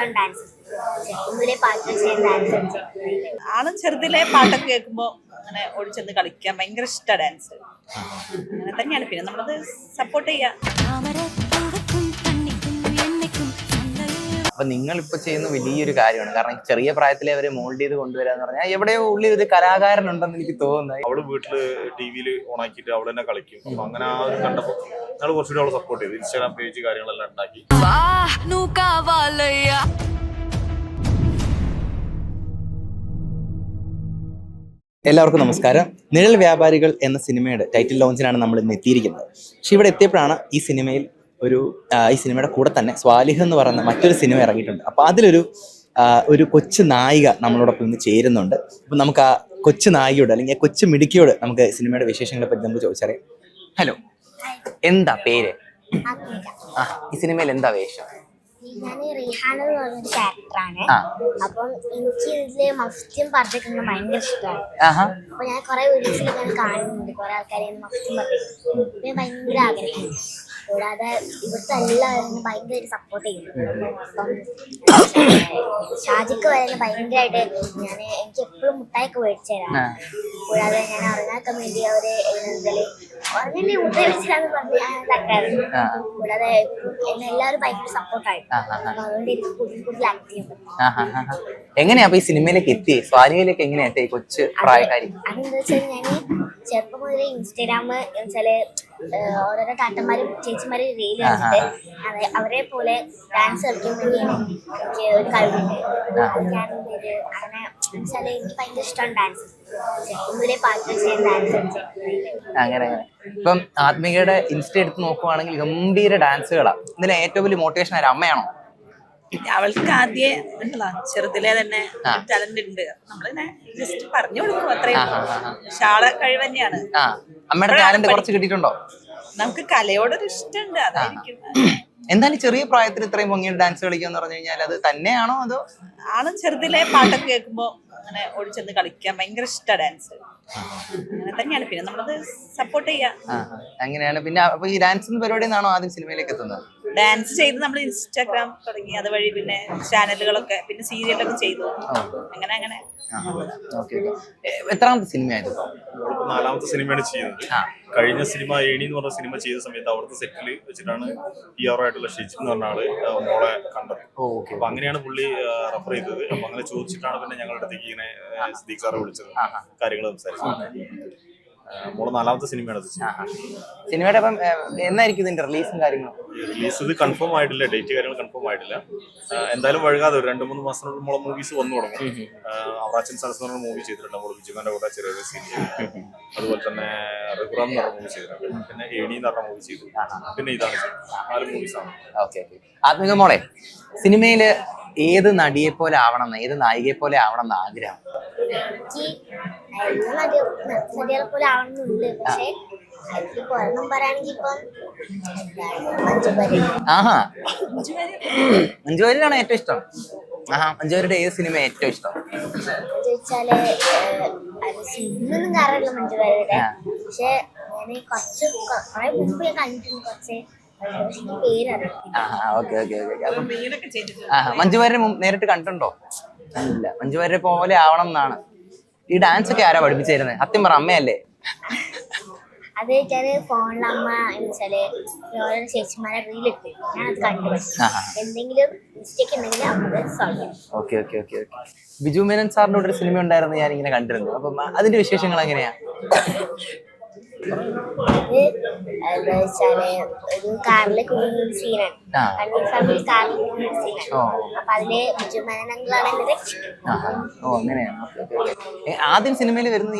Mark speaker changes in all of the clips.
Speaker 1: ഇഷ്ടമാണ് ഡാൻസ്. ചെറുതിലെ പാട്ട് ഡാൻസ്
Speaker 2: ആളും ചെറുതിലെ പാട്ടൊക്കെ കേൾക്കുമ്പോൾ അങ്ങനെ ഓടിച്ചെന്ന് കളിക്കാൻ ഭയങ്കര ഇഷ്ടമാണ് ഡാൻസ്. അങ്ങനെ തന്നെയാണ്. പിന്നെ നമ്മളത് സപ്പോർട്ട് ചെയ്യാം.
Speaker 3: അപ്പൊ നിങ്ങൾ ഇപ്പൊ ചെയ്യുന്ന വലിയൊരു കാര്യമാണ്. കാരണം ചെറിയ പ്രായത്തിലെ അവരെ മോൾഡ് ചെയ്ത് കൊണ്ടുവരാന്ന് പറഞ്ഞാൽ എവിടെയോ ഉള്ളിൽ ഒരു കലാകാരനുണ്ടെന്ന് എനിക്ക് തോന്നുന്നത്.
Speaker 4: അവള് വീട്ടില് ടിവിയിൽ ഓണാക്കിയിട്ട് അവൾ തന്നെ കളിക്കും. അപ്പൊ അങ്ങനെ ആ ഒരു കണ്ടപ്പോൾ ഞങ്ങൾ കുറച്ചുകൂടി അവളെ സപ്പോർട്ട് ചെയ്തു. ഇൻസ്റ്റാഗ്രാം പേജ് കാര്യങ്ങളെല്ലാം ഉണ്ടാക്കി.
Speaker 3: എല്ലാവർക്കും നമസ്കാരം. നിഴൽ വ്യാപാരികൾ എന്ന സിനിമയുടെ ടൈറ്റിൽ ലോഞ്ചിനാണ് നമ്മൾ ഇന്ന് എത്തിയിരിക്കുന്നത്. പക്ഷെ ഇവിടെ എത്തിയപ്പോഴാണ് ഈ സിനിമയുടെ കൂടെ തന്നെ സ്വാലിഹ് എന്ന് പറയുന്ന മറ്റൊരു സിനിമ ഇറങ്ങിയിട്ടുണ്ട്. അപ്പോൾ അതിലൊരു കൊച്ചു നായിക നമ്മളോടൊപ്പം ഇന്ന് ചേരുന്നുണ്ട്. അപ്പം നമുക്ക് ആ കൊച്ചു നായികയോട് അല്ലെങ്കിൽ കൊച്ചു മിടുക്കിയോട് നമുക്ക് സിനിമയുടെ വിശേഷങ്ങളെ പറ്റി നമുക്ക് ചോദിച്ചറിയാം. ഹലോ, എന്താ പേര്? ഈ സിനിമയിൽ എന്താ വേഷം?
Speaker 1: ഞാൻ റിഹാന എന്ന് പറഞ്ഞൊരു ക്യാരക്ടറാണ്. അപ്പം എനിക്ക് ഇതില് മഫ്റ്റും പറഞ്ഞിട്ടുണ്ട് ഭയങ്കര ഇഷ്ടമാണ്. അപ്പൊ ഞാൻ കുറെ വീഡിയോസിലൊക്കെ കാണുന്നുണ്ട്, കുറെ ആൾക്കാരെ മഫ്റ്റും പറഞ്ഞിട്ടുണ്ട്. ഞാൻ ഭയങ്കര ആഗ്രഹിക്കുന്നു. കൂടാതെ ഇവിടുത്തെ എല്ലാവരും ഭയങ്കരമായിട്ട് സപ്പോർട്ട് ചെയ്യുന്നു. അപ്പം ഷാജിക്ക് വരെ ഭയങ്കരമായിട്ട് എനിക്ക് എപ്പോഴും മുട്ടായൊക്കെ മേടിച്ചു തരാം. കൂടാതെ ഞാൻ ഉറങ്ങാക്കാൻ വേണ്ടി അവര് ഉറങ്ങി മുട്ടായി വെച്ചിട്ടാന്ന് പറഞ്ഞ് ഞാൻ ഇതാക്കാറുണ്ട്. കൂടാതെ എന്നെ എല്ലാവരും ഭയങ്കര സപ്പോർട്ടായിട്ട് അതുകൊണ്ട് എനിക്ക് കൂടുതൽ ആക്ട് ചെയ്യാൻ പറ്റും.
Speaker 3: എങ്ങനെയാ ഈ സിനിമയിലേക്ക് എത്തി? സ്വാലിഹയിലേക്ക് എങ്ങനെയാ എത്തി കൊച്ചു പ്രായക്കാരി?
Speaker 1: അതെന്താ വെച്ചാൽ ഞാൻ ചെറുപ്പം മുതലേ ഇൻസ്റ്റാഗ്രാം വെച്ചാല് ഓരോരോ താത്തന്മാരും ചേച്ചിമാരും റീൽ കണ്ടിട്ട് അവരെ പോലെ ഡാൻസ് കളിക്കാൻ വേണ്ടിയാണ് എനിക്ക് ഒരു കഴിവുണ്ട്. അങ്ങനെ വെച്ചാല് എനിക്ക് ഭയങ്കര ഇഷ്ടമാണ് ഡാൻസ്. ചെറുപ്പം മുതലേ പാട്ട് ഡാൻസ്
Speaker 3: അങ്ങനെ ഇപ്പം ആത്മികയുടെ ഇൻസ്റ്റ എടുത്ത് നോക്കുവാണെങ്കിൽ ഗംഭീര ഡാൻസുകളാണ്. ഇതിന് ഏറ്റവും വലിയ മോട്ടിവേഷൻ ആര്? അമ്മയാണോ?
Speaker 2: അവൾക്ക് ആദ്യം ചെറുതിലെ തന്നെ ടാലന്റ് ഉണ്ട്. നമ്മളിങ്ങനെ ജസ്റ്റ് പറഞ്ഞു കൊടുക്കും, അത്രയും. ഷാള കഴിവ് തന്നെയാണ്.
Speaker 3: അമ്മയുടെ ടാലന്റ് കുറച്ച് കിട്ടിയിട്ടുണ്ടോ?
Speaker 2: നമുക്ക് കലയോടൊരു ഇഷ്ടമുണ്ട്, അതായിരിക്കും.
Speaker 3: എന്തായാലും ചെറിയ പ്രായത്തിൽ ഇത്രയും ഭംഗിയുടെ ഡാൻസ് കളിക്കാന്ന് പറഞ്ഞു കഴിഞ്ഞാൽ അത് തന്നെയാണോ അതോ?
Speaker 2: ആളും ചെറുതിലെ പാട്ടൊക്കെ കേൾക്കുമ്പോൾ അങ്ങനെ ഓടിച്ചെന്ന് കളിക്കാൻ ഭയങ്കര ഇഷ്ടമാണ് ഡാൻസ്. അങ്ങനെ തന്നെയാണ്. പിന്നെ നമ്മളത് സപ്പോർട്ട് ചെയ്യാം.
Speaker 3: അങ്ങനെയാണ്. പിന്നെ അപ്പൊ ഈ ഡാൻസ് പരിപാടി നിന്നാണോ ആദ്യം സിനിമയിലേക്ക് എത്തുന്നത്?
Speaker 2: ഡാൻസ് ചെയ്ത് നമ്മൾ ഇൻസ്റ്റാഗ്രാം തുടങ്ങി, അതുവഴി പിന്നെ ചാനലുകളൊക്കെ, പിന്നെ സീരിയലൊക്കെ ചെയ്തു. അങ്ങനെ
Speaker 3: എത്രാമത്തെ സിനിമയായിരുന്നു?
Speaker 4: നാലാമത്തെ സിനിമയാണ് ചെയ്യുന്നത്. കഴിഞ്ഞ സിനിമ ഏണി എന്ന് പറഞ്ഞ സിനിമ ചെയ്ത സമയത്ത് അവിടുത്തെ സെറ്റിൽ വെച്ചിട്ടാണ് ഈ ആറായിട്ടുള്ള ഷിജി എന്ന് പറഞ്ഞ ആള് മോളെ കണ്ടത്. അപ്പൊ അങ്ങനെയാണ് പുള്ളി റെഫർ ചെയ്തത്. അപ്പൊ അങ്ങനെ ചോദിച്ചിട്ടാണ് പിന്നെ ഞങ്ങളുടെ അടുത്തേക്ക് ഇങ്ങനെ സിദ്ദീഖ് സാറെ വിളിച്ചത്, കാര്യങ്ങൾ സംസാരിച്ചത്. മോളെ നാലാമത്തെ സിനിമയാണ്.
Speaker 3: സിനിമയുടെ അപ്പം എന്നായിരിക്കും ഇതിന്റെ റിലീസും കാര്യങ്ങളും?
Speaker 4: റിലീസ് ഇത് കൺഫേം ആയിട്ടില്ല, ഡേറ്റ് കാര്യങ്ങൾ കൺഫേം ആയിട്ടില്ല. എന്തായാലും വൈകാതെ ഒരു 2-3 മാസത്തിനുള്ളിൽ നമ്മളെ മൂവീസ് വന്നു തുടങ്ങും. അവറാച്ചൻ സരസ് എന്ന് പറഞ്ഞ മൂവി ചെയ്തിട്ടുണ്ട്, നമ്മൾ വിജയന്റെ കൂടെ ചെറിയൊരു സീൻ ചെയ്തിട്ടുണ്ട്. അതുപോലെ തന്നെ റഘുറാം എന്ന് പറഞ്ഞ മൂവി ചെയ്തിട്ടുണ്ട്. പിന്നെ ഏണി എന്ന് പറഞ്ഞ മൂവി ചെയ്തു. പിന്നെ ഇതാണ് 4 മൂവീസാണ്.
Speaker 3: ഓക്കെ. ആത്മിക മോളെ, സിനിമയില് ഏത് നടിയെ പോലെ ആവണം, ഏത് നായികയെ പോലെ ആവണം എന്ന് ആഗ്രഹം?
Speaker 1: നടികളെ പോലെ ആവണമെന്നുണ്ട്. പക്ഷെ ഒരെണ്ണം പറയുകയാണെങ്കിൽ ഇപ്പം
Speaker 3: മഞ്ജുവാരിയാണോ ഏറ്റവും ഇഷ്ടം? മഞ്ജുവാരിയുടെ ഏത് സിനിമ ഏറ്റവും ഇഷ്ടം
Speaker 1: ചോദിച്ചാല് സിനിമയൊന്നും കാണാറില്ല മഞ്ജുവാരിയുടെ. പക്ഷെ ഞാൻ കുറെ മുമ്പ് ഞാൻ കണ്ടിട്ടുണ്ട് കുറച്ച്.
Speaker 3: മഞ്ജുവാരിയെ നേരിട്ട് കണ്ടിട്ടുണ്ടോ? ഇല്ല. മഞ്ജുവാരിയെ പോലെ ആവണം എന്നാണ്. ഈ ഡാൻസ് ഒക്കെ ആരാ പഠിപ്പിച്ചിരുന്നത്? സത്യം പറ, അമ്മയല്ലേ?
Speaker 1: അത് വെച്ചാല് ഫോണിൽ അമ്മ വെച്ചാല് ഓരോ ചേച്ചിമാരെ റീലിട്ട് ഞാൻ അത് കണ്ടു. എന്തെങ്കിലും മിസ്റ്റേക്ക് ഉണ്ടെങ്കിൽ അമ്മ സോൾവ് ചെയ്യും.
Speaker 3: ഓക്കെ. ബിജു മേനോൻ സാറിന്റെ ഒരു സിനിമ ഉണ്ടായിരുന്നു, ഞാൻ ഇങ്ങനെ കണ്ടിരുന്നു. അപ്പം അതിന്റെ വിശേഷങ്ങൾ എങ്ങനെയാ?
Speaker 1: അത് വെച്ചാല് ഒരു കാറില് കുടുങ്ങുന്ന സീനാണ്. കണ്ണൂർ ഫാമിലി കാറിൽ കുടുങ്ങുന്ന സീനാണ്. അപ്പൊ അതില് ബിജു മേനോനാണ് എന്നെ രക്ഷിക്കുന്നത്.
Speaker 3: അങ്ങനെയാണ്. ആദ്യം സിനിമയിൽ വരുന്നത്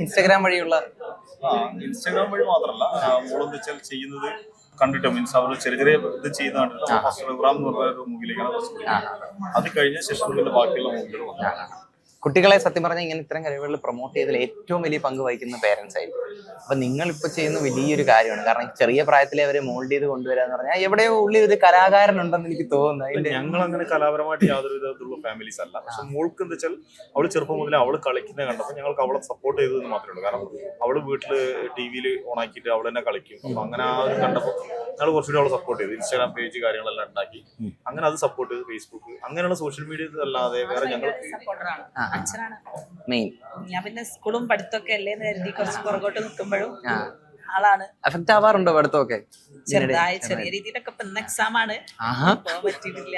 Speaker 3: ഇൻസ്റ്റാഗ്രാം വഴിയുള്ള?
Speaker 4: ഇൻസ്റ്റാഗ്രാം വഴി മാത്രമല്ല, മോളെന്ന് വെച്ചാൽ ചെയ്യുന്നത് കണ്ടിട്ട് മീൻസ് അവർ ചെറിയ ഇത് ചെയ്യുന്നതാണ്. റഘുറാം എന്ന് പറഞ്ഞ ഒരു മൂവിയിലേക്കാണ്. അത് കഴിഞ്ഞ ശേഷം പിന്നെ ബാക്കിയുള്ള മൂവികൾ വന്നു.
Speaker 3: കുട്ടികളെ സത്യം പറഞ്ഞാൽ ഇങ്ങനെ ഇത്തരം കഴിവുകൾ പ്രൊമോട്ട് ചെയ്തതിൽ ഏറ്റവും വലിയ പങ്ക് വഹിക്കുന്ന പേരൻസ് ആയിരിക്കും. അപ്പൊ നിങ്ങൾ ഇപ്പൊ ചെയ്യുന്ന വലിയൊരു കാര്യമാണ്. കാരണം ചെറിയ പ്രായത്തിലെ അവരെ മോൾഡ് ചെയ്ത് കൊണ്ടുവരാന്ന് പറഞ്ഞാൽ എവിടെയോ ഉള്ളിൽ ഒരു കലാകാരനുണ്ടെന്ന് എനിക്ക് തോന്നുന്നത്.
Speaker 4: ഞങ്ങൾ അങ്ങനെ കലാപരമായിട്ട് യാതൊരു വിധത്തിലുള്ള ഫാമിലീസ് അല്ല. പക്ഷെ മോൾക്ക് എന്താ വെച്ചാൽ അവള് ചെറുപ്പം മുതലേ അവള് കളിക്കുന്നത് കണ്ടപ്പോൾ ഞങ്ങൾക്ക് അവളെ സപ്പോർട്ട് ചെയ്തതെന്ന് മാത്രമേ ഉള്ളൂ. കാരണം അവള് വീട്ടില് ടിവിയിൽ ഓണാക്കിയിട്ട് അവൾ തന്നെ കളിക്കും. അപ്പൊ അങ്ങനെ ആ ഒരു കണ്ടപ്പോൾ ഞങ്ങൾ കുറച്ചുകൂടി അവളെ സപ്പോർട്ട് ചെയ്തു. ഇൻസ്റ്റാഗ്രാം പേജ് കാര്യങ്ങളെല്ലാം ഉണ്ടാക്കി അങ്ങനെ അത് സപ്പോർട്ട് ചെയ്ത് ഫേസ്ബുക്ക് അങ്ങനെയുള്ള സോഷ്യൽ മീഡിയ അല്ലാതെ വേറെ ഞങ്ങൾക്ക്
Speaker 2: സപ്പോർട്ടറാണ്, അച്ഛനാണ്
Speaker 3: മെയിൻ.
Speaker 2: ഞാൻ പിന്നെ സ്കൂളും പഠിത്തമൊക്കെ അല്ലേന്ന് കരുതി കുറച്ച് പുറകോട്ട് നിൽക്കുമ്പോഴും ആളാണ്.
Speaker 3: എഫക്ട് ആവാറുണ്ടോ പഠിത്തമൊക്കെ?
Speaker 2: ചെറുതായി ചെറിയ രീതിയിലൊക്കെ ഇപ്പൊ ഇന്ന് എക്സാം ആണ്, പോകാൻ പറ്റിയിട്ടില്ല.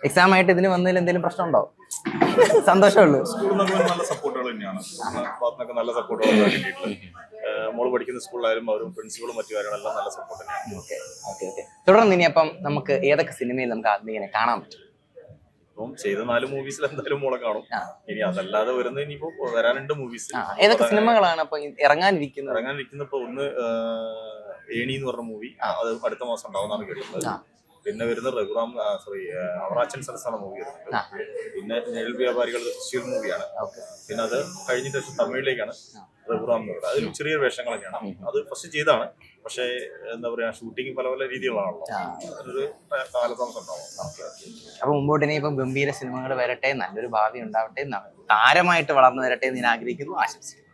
Speaker 3: എക്സാം ആയിട്ട് ഇതിന് വന്നതിൽ എന്തെങ്കിലും പ്രശ്നമുണ്ടോ? സന്തോഷമുള്ളൂ.
Speaker 4: സ്കൂളിൽ നിന്നൊക്കെ നല്ല സപ്പോർട്ടുകൾ തന്നെയാണ്, ഭാഗത്തുനിന്നൊക്കെ നല്ല സപ്പോർട്ടുകൾ കിട്ടിയിട്ടുള്ളത്. മോള് പഠിക്കുന്ന സ്കൂളിലായാലും അവരും പ്രിൻസിപ്പളും മറ്റു കാര്യങ്ങളെല്ലാം നല്ല സപ്പോർട്ട് തന്നെയാണ്.
Speaker 3: ഓക്കെ. തുടർന്ന് ഇനി അപ്പം നമുക്ക് ഏതൊക്കെ സിനിമയിൽ നമുക്ക് ആദ്യം കാണാൻ പറ്റും?
Speaker 4: ഇപ്പം ചെയ്ത 4 മൂവീസിൽ എന്തായാലും മോളെ കാണും. ഇനി അതല്ലാതെ വരുന്ന ഇനിയിപ്പോ വരാനുണ്ട് മൂവീസ്.
Speaker 3: ഏതൊക്കെ സിനിമകളാണ് അപ്പൊ ഇറങ്ങാനിരിക്കുന്ന?
Speaker 4: ഇപ്പൊ ഒന്ന് ഏണി എന്ന് പറഞ്ഞ മൂവി, അത് അടുത്ത മാസം ഉണ്ടാവുന്നതാണ് കേട്ടത്. പിന്നെ വരുന്ന രഘുറാം അവറാച്ചൻ സരസാണ് മൂവി വരുന്നത്. പിന്നെ നിഴൽ വ്യാപാരികൾ തൃശ്ശൂർ മൂവിയാണ്. പിന്നെ അത് കഴിഞ്ഞിട്ട് തമിഴിലേക്കാണ് രഘുറാം എന്ന് പറയുന്നത്. അതിൽ ചെറിയ വേഷങ്ങളൊക്കെയാണ്. അത് ഫസ്റ്റ് ചെയ്താണ്, പക്ഷേ എന്താ പറയാ ഷൂട്ടിങ് പല പല രീതികളാണല്ലോ, അതിനൊരു കാലതാമസം ഉണ്ടാവും.
Speaker 3: അപ്പൊ മുമ്പോട്ട് ഇനിയിപ്പം ഗംഭീര സിനിമകൾ വരട്ടെ, നല്ലൊരു ഭാവി ഉണ്ടാവട്ടെ, താരമായിട്ട് വളർന്നു വരട്ടെ എന്ന് ഞാൻ ആഗ്രഹിക്കുന്നു, ആശംസിക്കുന്നു.